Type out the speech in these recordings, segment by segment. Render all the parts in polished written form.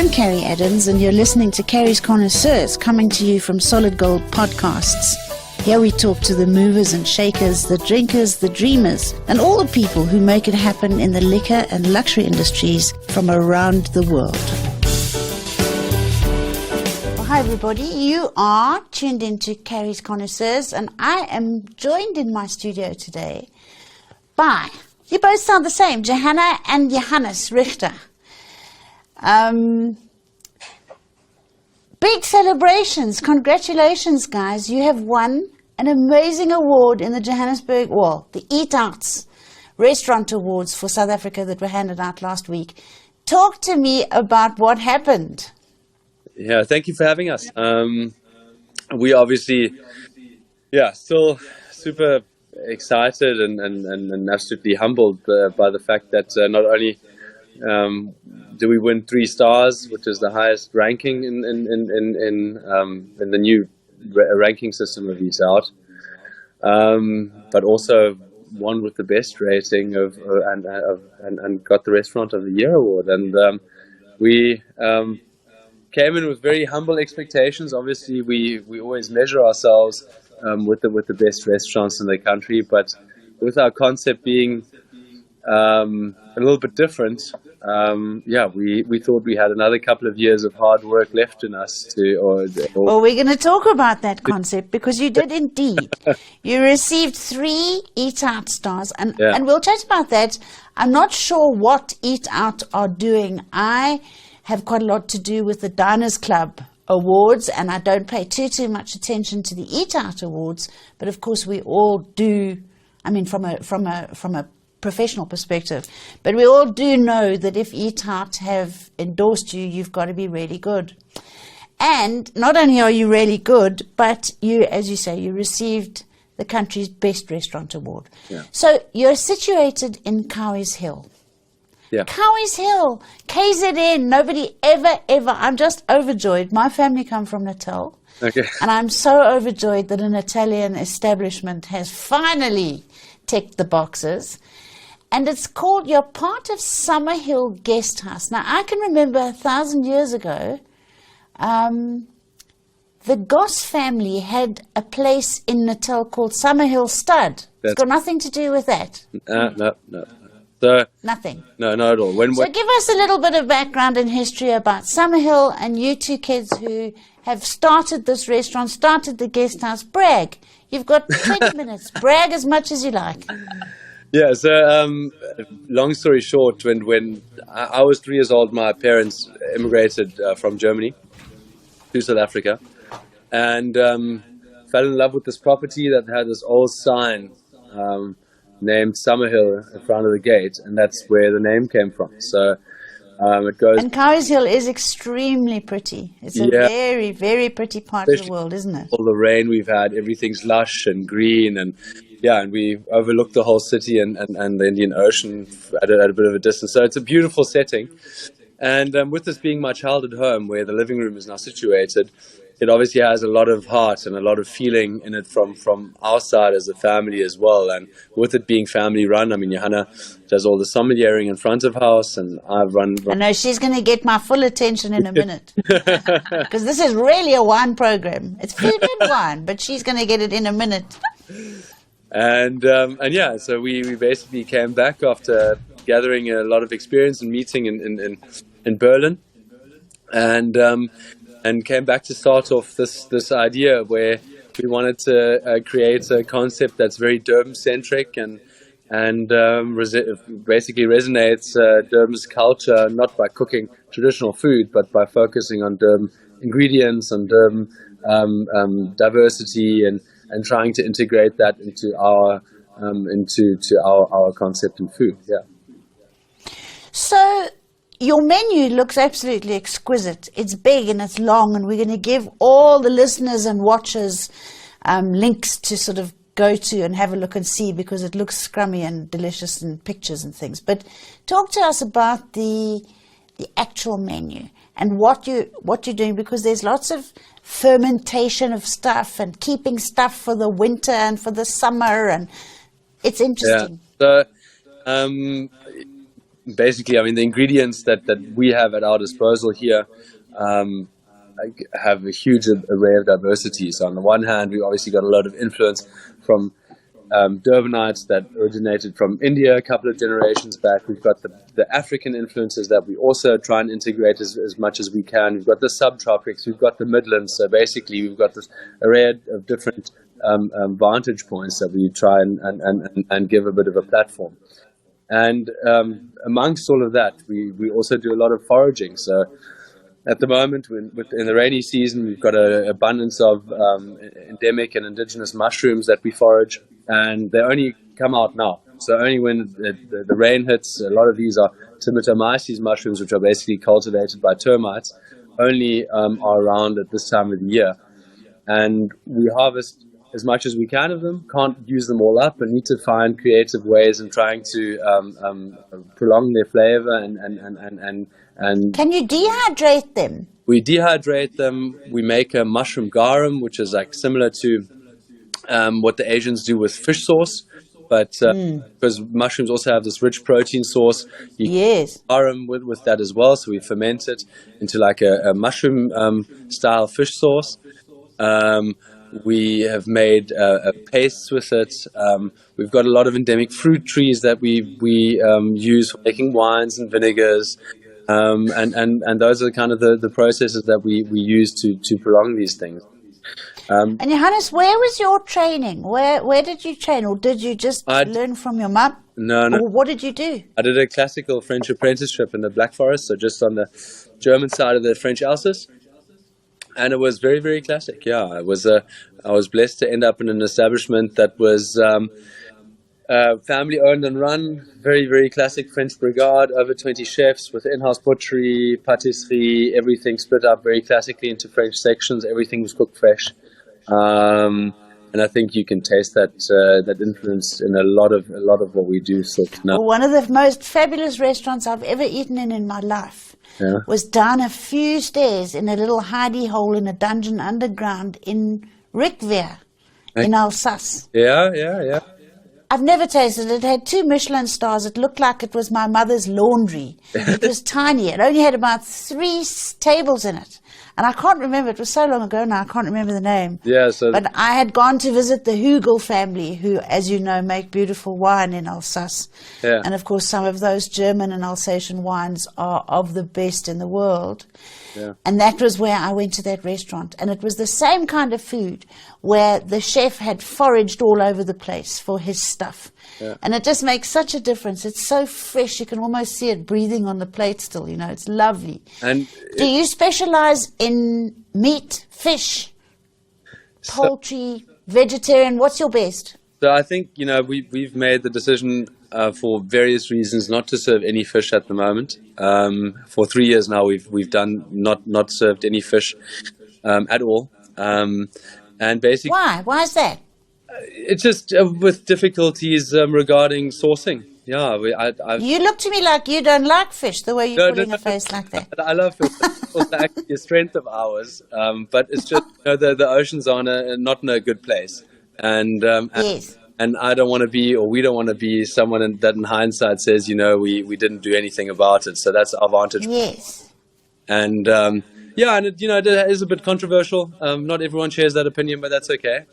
I'm Carrie Adams, and you're listening to Carrie's Connoisseurs, coming to you from Solid Gold Podcasts. Here we talk to the movers and shakers, the drinkers, the dreamers, and all the people who make it happen in the liquor and luxury industries from around the world. Well, hi everybody, you are tuned into Carrie's Connoisseurs, and I am joined in my studio today by, you both sound the same, Johanna and Johannes Richter. Big celebrations. Congratulations, guys. You have won an amazing award in the Johannesburg, the Eat Outs Restaurant Awards for South Africa that were handed out last week. Talk to me about what happened. Yeah, thank you for having us. We obviously, still super excited and absolutely humbled by the fact that not only do we win 3 stars, which is the highest ranking in the new ranking system of Eat Out, but also won with the best rating and got the Restaurant of the Year award. And we came in with very humble expectations. Obviously, we always measure ourselves with the best restaurants in the country, but with our concept being a little bit different, we thought we had another couple of years of hard work left in us Well, we're going to talk about that concept, because you did indeed. You received 3 Eat Out stars, and we'll chat about that. I'm not sure what Eat Out are doing. I have quite a lot to do with the Diners Club Awards, and I don't pay too much attention to the Eat Out Awards, but of course we all do. I mean, from a professional perspective, but we all do know that if Eat Out have endorsed you, you've got to be really good. And not only are you really good, but you, as you say, you received the country's best restaurant award. Yeah. So you're situated in Cowies Hill. Yeah. Cowies Hill, KZN, nobody ever, I'm just overjoyed. My family come from Natal. Okay. And I'm so overjoyed that an Italian establishment has finally ticked the boxes. And it's called, you're part of Summerhill Guest House. Now, I can remember 1,000 years ago, the Goss family had a place in Natal called Summerhill Stud. It's got nothing to do with that. No. So, nothing. No, not at all. So give us a little bit of background and history about Summerhill and you two kids who have started this restaurant, started the guest house. Brag. You've got 20 minutes. Brag as much as you like. Yeah, so long story short, when I was 3 years old, my parents immigrated from Germany to South Africa and fell in love with this property that had this old sign named Summerhill in front of the gate, and that's where the name came from. So it goes. And Cowies Hill is extremely pretty. It's a very, very pretty part of the world, isn't it? All the rain we've had, everything's lush and green, and we overlook the whole city and the Indian Ocean at a bit of a distance. So it's a beautiful setting. And with this being my childhood home, where the living room is now situated, it obviously has a lot of heart and a lot of feeling in it from our side as a family as well. And with it being family run, I mean, Johanna does all the sommeliering in front of house, and I've run. I know she's going to get my full attention in a minute, because this is really a wine program. It's food and wine, but she's going to get it in a minute. And so we basically came back after gathering a lot of experience and meeting in Berlin, and came back to start off this idea where we wanted to create a concept that's very Durban centric and basically resonates Durban's culture, not by cooking traditional food, but by focusing on Durban ingredients and Durban diversity and trying to integrate that into our concept in food. Yeah. So your menu looks absolutely exquisite. It's big and it's long, and we're going to give all the listeners and watchers links to sort of go to and have a look and see, because it looks scrummy and delicious and pictures and things. But talk to us about the actual menu and what you're doing, because there's lots of fermentation of stuff and keeping stuff for the winter and for the summer, and it's interesting. Yeah. So basically, I mean, the ingredients that we have at our disposal here have a huge array of diversity. So on the one hand, we obviously got a lot of influence from Durbanites that originated from India a couple of generations back. We've got the African influences that we also try and integrate as much as we can. We've got the subtropics, we've got the Midlands. So basically, we've got this array of different vantage points that we try and give a bit of a platform. And amongst all of that, we also do a lot of foraging. So at the moment, in the rainy season, we've got an abundance of endemic and indigenous mushrooms that we forage, and they only come out now. So only when the rain hits. A lot of these are Timottomyces mushrooms, which are basically cultivated by termites, only are around at this time of the year. And we harvest as much as we can of them, can't use them all up, and need to find creative ways in trying to prolong their flavor and Can you dehydrate them? We dehydrate them. We make a mushroom garum, which is like similar to what the Asians do with fish sauce, but because mushrooms also have this rich protein source, you can garum with that as well. So we ferment it into like a mushroom style fish sauce. We have made pastes with it. We've got a lot of endemic fruit trees that we use for making wines and vinegars. And those are kind of the processes that we use to prolong these things. And Johannes, where was your training? Where did you train, or did you just learn from your mum? No. Or what did you do? I did a classical French apprenticeship in the Black Forest, so just on the German side of the French Alsace. And it was very, very classic. Yeah, I was blessed to end up in an establishment that was family owned and run. Very, very classic French brigade. Over 20 chefs with in-house butchery, patisserie, everything split up very classically into French sections. Everything was cooked fresh, and I think you can taste that influence in a lot of what we do. So now, well, one of the most fabulous restaurants I've ever eaten in my life. Yeah. Was down a few stairs in a little hidey hole in a dungeon underground in Rickweer, in Alsace. Yeah. I've never tasted it. It had 2 Michelin stars. It looked like it was my mother's laundry. It was tiny. It only had about 3 tables in it. And I can't remember. It was so long ago now, I can't remember the name. Yeah, but I had gone to visit the Hugel family, who, as you know, make beautiful wine in Alsace. Yeah. And, of course, some of those German and Alsatian wines are of the best in the world. Yeah. And that was where I went to that restaurant. And it was the same kind of food where the chef had foraged all over the place for his stuff. Yeah. And it just makes such a difference. It's so fresh. You can almost see it breathing on the plate still. You know, it's lovely. And do you specialize in meat, fish, poultry, vegetarian? What's your best? So I think, we've made the decision for various reasons not to serve any fish at the moment. For 3 years now, we've done not served any fish at all. And basically, why is that? It's just with difficulties regarding sourcing. Yeah, you look to me like you don't like fish, the way you're putting a face like that. I love fish. It's also actually a strength of ours. But it's just the oceans are not in a good place. And yes. And I don't want to be, or we don't want to be someone that in hindsight says, we didn't do anything about it. So that's our vantage. Yes. And and it is a bit controversial. Not everyone shares that opinion, but that's okay.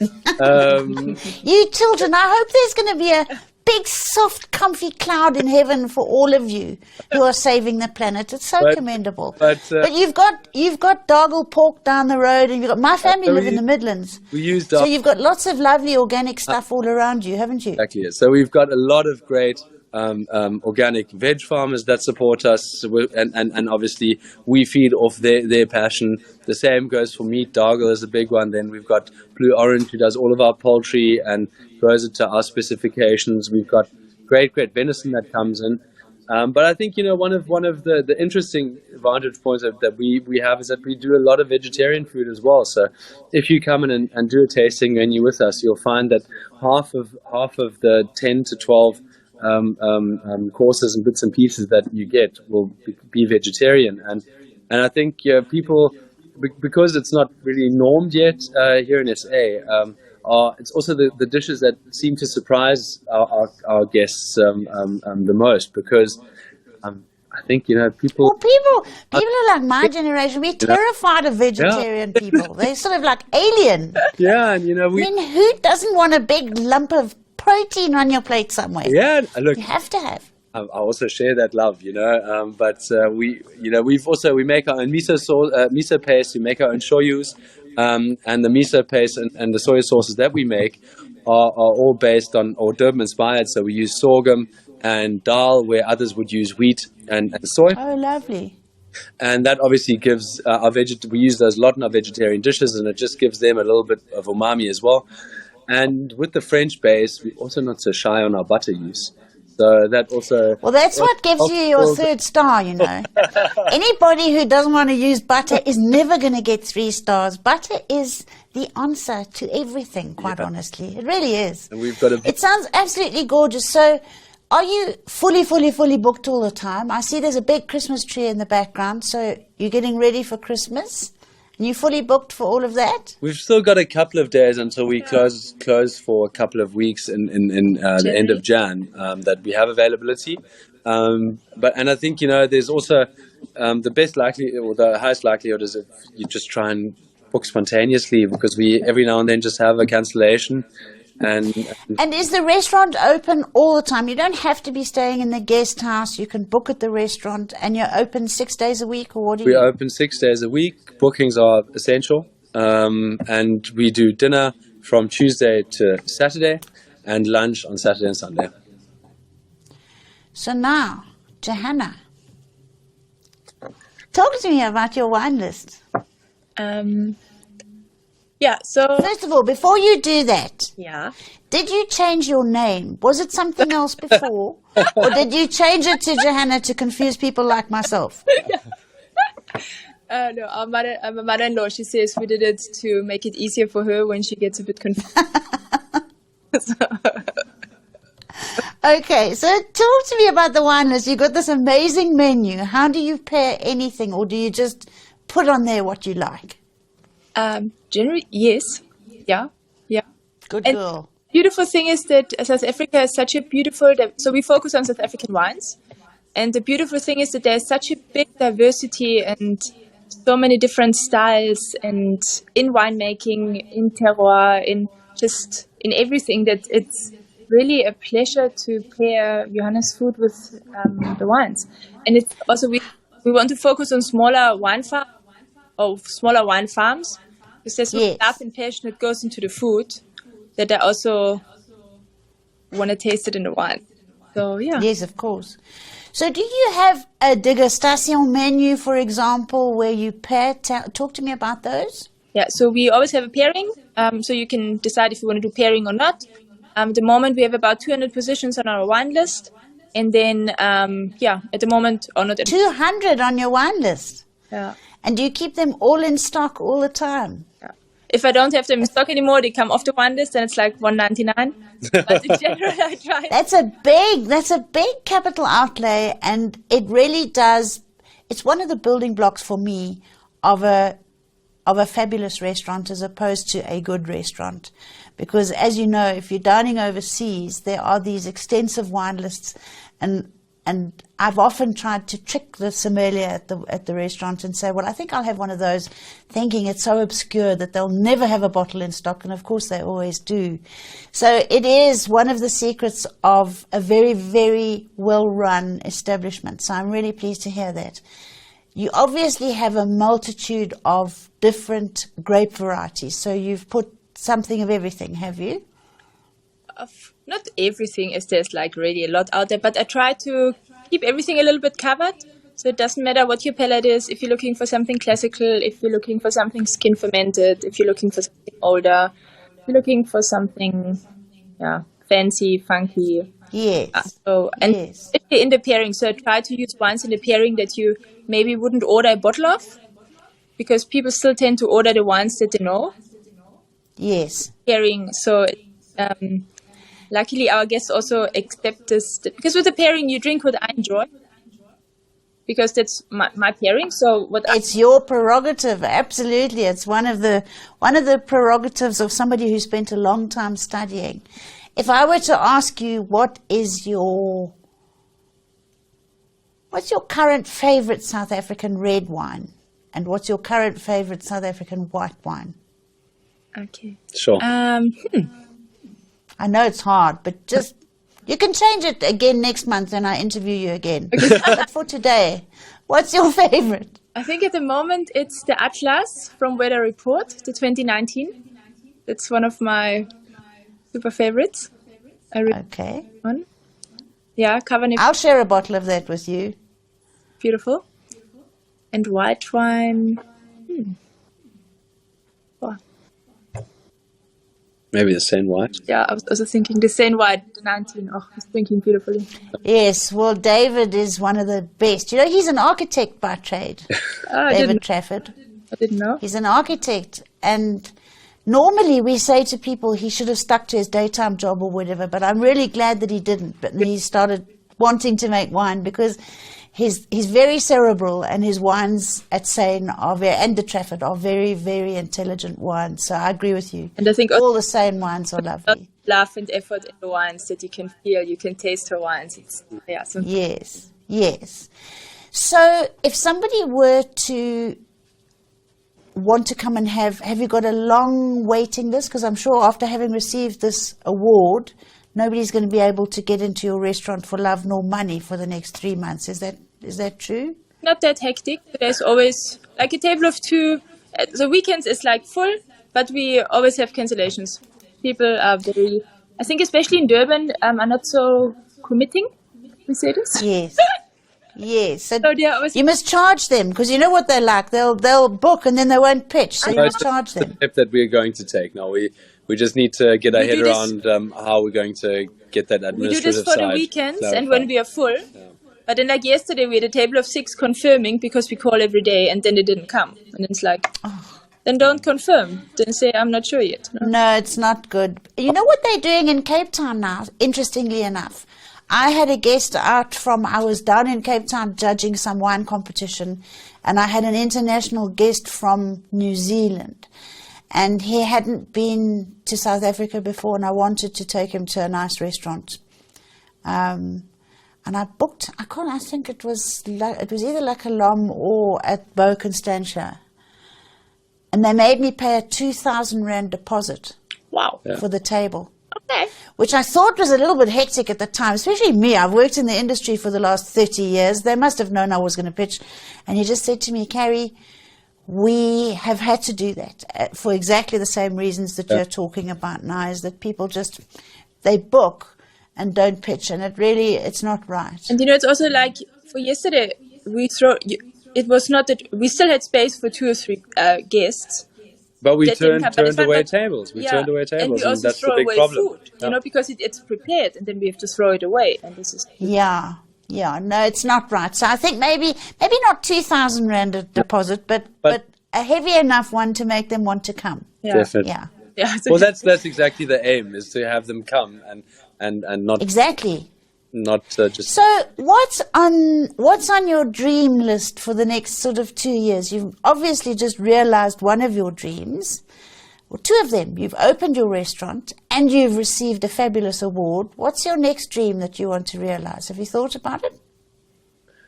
You children, I hope there's going to be a big, soft, comfy cloud in heaven for all of you who are saving the planet. It's so commendable. But you've got doggle pork down the road, and my family live in the Midlands. So you've got lots of lovely organic stuff all around you, haven't you? Exactly. So we've got a lot of great organic veg farmers that support us, and obviously we feed off their passion. The same goes for meat. Dargle is a big one. Then we've got Blue Orange, who does all of our poultry and grows it to our specifications. We've got great venison that comes in. But I think one of the interesting vantage points that we have is that we do a lot of vegetarian food as well. So if you come in and do a tasting menu with us, you'll find that half of the 10 to 12 courses and bits and pieces that you get will be vegetarian, and I think people, because it's not really normed yet here in SA, it's also the dishes that seem to surprise our guests the most, because I think, people. Well, people are like my generation. We're terrified of vegetarian people. They're sort of like alien. Yeah, and I mean, who doesn't want a big lump of protein on your plate somewhere? Yeah, look, you have to have. I also share that love, but we make our own miso sauce, miso paste. We make our own shoyus, and the miso paste and the soy sauces that we make are all based on, or Durban inspired. So we use sorghum and dal, where others would use wheat and soy. Oh, lovely. And that obviously gives we use those a lot in our vegetarian dishes, and it just gives them a little bit of umami as well. And with the French base, we're also not so shy on our butter use. So that also... Well, that's what gives you your third star, Anybody who doesn't want to use butter is never going to get 3 stars. Butter is the answer to everything, quite honestly. It really is. And we've got It sounds absolutely gorgeous. So are you fully booked all the time? I see there's a big Christmas tree in the background. So you're getting ready for Christmas? And you fully booked for all of that? We've still got a couple of days until we close for a couple of weeks in the end of Jan that we have availability. And I think, there's also the best likelihood, or the highest likelihood, is if you just try and book spontaneously, because we every now and then just have a cancellation. And is the restaurant open all the time? You don't have to be staying in the guest house. You can book at the restaurant, and you're open 6 days a week, or what do you? We're open 6 days a week. Bookings are essential, and we do dinner from Tuesday to Saturday, and lunch on Saturday and Sunday. So now, Johanna, talk to me about your wine list. Yeah, so... First of all, before you do that, yeah, did you change your name? Was it something else before? Or did you change it to Johanna to confuse people like myself? No, my mother-in-law, she says we did it to make it easier for her when she gets a bit confused. Okay, so talk to me about the wine list. You've got this amazing menu. How do you pair anything, or do you just put on there what you like? Generally, yes. Yeah. Good girl. Beautiful thing is that South Africa is such a beautiful, so we focus on South African wines. And the beautiful thing is that there's such a big diversity and so many different styles, and in winemaking, in terroir, in everything, that it's really a pleasure to pair Johanna's food with the wines. And it's also, we want to focus on smaller wine farms, because there's so much love and passion that goes into the food, that I also want to taste it in the wine. So, yeah. Yes, of course. So do you have a degustation menu, for example, where you pair? Talk to me about those. Yeah, so we always have a pairing, so you can decide if you want to do pairing or not. At the moment, we have about 200 positions on our wine list. And then, at the moment, or not. 200 on your wine list? Yeah. And do you keep them all in stock all the time? Yeah. If I don't have them in stock anymore, they come off the wine list, and it's like $1.99. But in general, I try. That's a big capital outlay, and it really does. It's one of the building blocks for me of a fabulous restaurant as opposed to a good restaurant, because as you know, if you're dining overseas, there are these extensive wine lists, and I've often tried to trick the sommelier at the restaurant and say, well, I think I'll have one of those, thinking it's so obscure that they'll never have a bottle in stock, and of course they always do. So it is one of the secrets of a very, very well-run establishment. So I'm really pleased to hear that. You obviously have a multitude of different grape varieties, so you've put something of everything, have you? Not everything, as there's like really a lot out there, but I try to keep everything a little bit covered. So it doesn't matter what your palate is. If you're looking for something classical, if you're looking for something skin fermented, if you're looking for something older, if you're looking for something fancy, funky. Yes. Especially in the pairing. So I try to use wines in the pairing that you maybe wouldn't order a bottle of, because people still tend to order the wines that they know. Yes. Pairing. So luckily our guests also accept this, because with the pairing you drink what I enjoy. because that's my pairing. So it's your prerogative, absolutely. It's one of the prerogatives of somebody who spent a long time studying. If I were to ask you, what's your current favorite South African red wine, and what's your current favorite South African white wine? Okay. Sure. I know it's hard, but just. You can change it again next month and I interview you again. But for today, what's your favorite? I think at the moment it's the Atlas from Weather Report, the 2019. It's one of my super favorites. Okay. One. Yeah, Cabernet. I'll share a bottle of that with you. Beautiful. And white wine. Wow. Maybe the same white. Yeah, I was also thinking the same white, the 19. Oh, I was thinking beautifully. Yes, well, David is one of the best. You know, he's an architect by trade, David Trafford. I didn't know. He's an architect, and normally we say to people he should have stuck to his daytime job or whatever, but I'm really glad that he didn't. But he started wanting to make wine because he's very cerebral, and his wines at Seine and the Trafford are very, very intelligent wines. So I agree with you. And I think all the Seine wines are lovely. Love and effort in the wines that you can feel, you can taste her wines. Yes. So if somebody were to want to come and have you got a long waiting list? Because I'm sure after having received this award, nobody's going to be able to get into your restaurant for love nor money for the next 3 months. Is that true? Not that hectic. There's always like a table of 2. The weekends is like full, but we always have cancellations. People are very, I think especially in Durban, are not so committing. We say this? Yes. Yes. So always, you must charge them, because you know what they're like. They'll book and then they won't pitch. So you must charge them. That's the step that we're going to take now. We just need to get our head around how we're going to get that administrative side. We do this for the weekends and when we are full. Yeah. But then like yesterday we had a table of 6 confirming because we call every day and then they didn't come. And it's like, then don't confirm. Then say, I'm not sure yet. No, it's not good. You know what they're doing in Cape Town now, interestingly enough? I had a guest I was down in Cape Town judging some wine competition, and I had an international guest from New Zealand. And he hadn't been to South Africa before, and I wanted to take him to a nice restaurant. And I booked, I think it was either La Colombe or at Beau Constantia. And they made me pay a 2,000 Rand deposit. Wow. For the table. Okay. Which I thought was a little bit hectic at the time, especially me. I've worked in the industry for the last 30 years. They must have known I was going to pitch. And he just said to me, Carrie, we have had to do that for exactly the same reasons that you're talking about now, is that people they book and don't pitch, and it's not right. And it's also like for yesterday, it was not that we still had space for 2 or 3 guests. But we turned away tables. We turned away tables, and we also that's throw the big away problem. food, because it's prepared, and then we have to throw it away, and this is no, it's not right. So I think maybe not 2,000 Rand a deposit, but a heavy enough one to make them want to come. Definitely. Yeah. Well, that's exactly the aim, is to have them come and not exactly. Not just. So what's on your dream list for the next sort of 2 years? You've obviously just realized one of your dreams, or 2 of them. You've opened your restaurant and you've received a fabulous award. What's your next dream that you want to realize? Have you thought about it?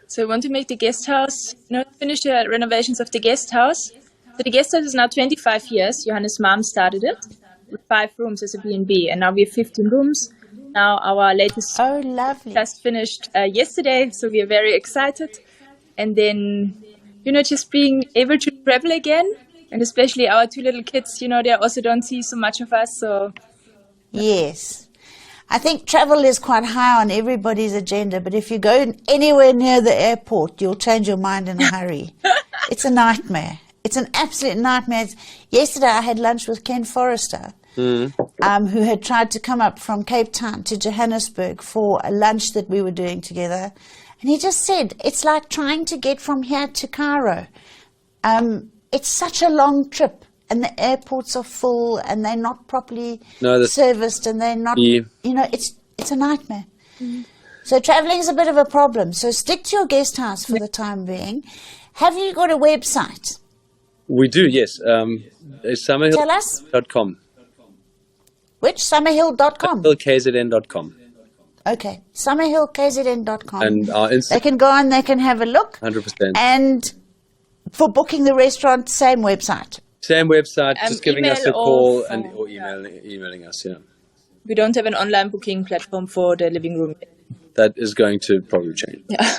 So we want to make the guest house, finish the renovations of the guest house. So the guest house is now 25 years. Johannes' mom started it with 5 rooms as a B&B, and now we have 15 rooms. Now our latest lovely. Just finished yesterday, so we are very excited. And then, just being able to travel again, and especially our 2 little kids, they also don't see so much of us. So yes, I think travel is quite high on everybody's agenda. But if you go anywhere near the airport, you'll change your mind in a hurry. It's a nightmare. It's an absolute nightmare. Yesterday I had lunch with Ken Forrester. Who had tried to come up from Cape Town to Johannesburg for a lunch that we were doing together. And he just said, it's like trying to get from here to Cairo. It's such a long trip, and the airports are full, and they're not properly serviced, and they're not, it's a nightmare. So traveling is a bit of a problem. So stick to your guest house for the time being. Have you got a website? We do, yes. It's summerhill.com. Which? Summerhill.com? KZN.com. Okay. Summerhillkzn.com. And our Instagram. They can go on, they can have a look. 100%. And for booking the restaurant, same website. Same website, just giving us a call or yeah. emailing us, yeah. We don't have an online booking platform for the living room. That is going to probably change. Yeah.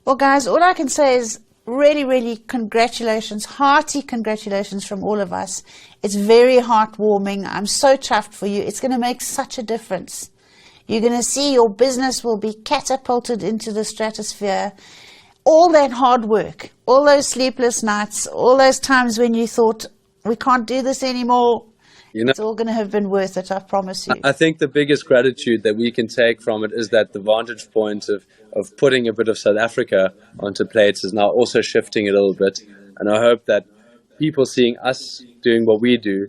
Well, guys, all I can say is really, really congratulations, hearty congratulations from all of us. It's very heartwarming. I'm so chuffed for you. It's going to make such a difference. You're going to see your business will be catapulted into the stratosphere. All that hard work, all those sleepless nights, all those times when you thought, we can't do this anymore, it's all going to have been worth it, I promise you. I think the biggest gratitude that we can take from it is that the vantage point of putting a bit of South Africa onto plates is now also shifting a little bit. And I hope that people seeing us doing what we do,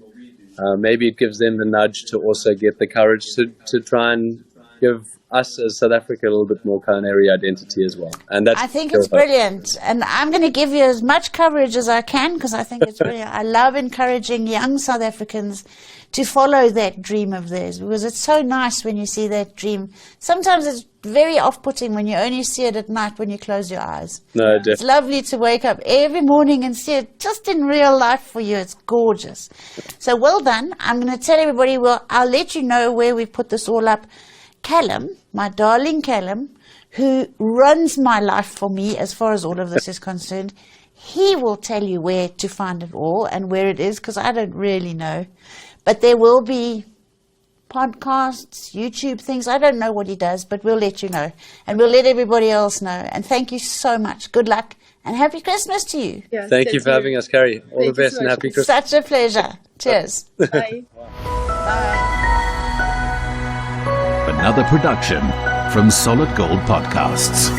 maybe it gives them the nudge to also get the courage to try and give us as South Africa a little bit more culinary identity as well. And that's I think it's brilliant. And I'm going to give you as much coverage as I can because I think it's brilliant. I love encouraging young South Africans to follow that dream of theirs because it's so nice when you see that dream. Sometimes it's very off-putting when you only see it at night when you close your eyes. No, definitely. It's lovely to wake up every morning and see it just in real life for you. It's gorgeous. So well done. I'm going to tell everybody, well, I'll let you know where we put this all up. Callum, my darling Callum, who runs my life for me as far as all of this is concerned, he will tell you where to find it all and where it is because I don't really know. But there will be podcasts, YouTube things. I don't know what he does, but we'll let you know. And we'll let everybody else know. And thank you so much. Good luck and happy Christmas to you. Yeah, thank you for having us, Carrie. All the best and happy Christmas. Such a pleasure. Cheers. Bye. Bye. Another production from Solid Gold Podcasts.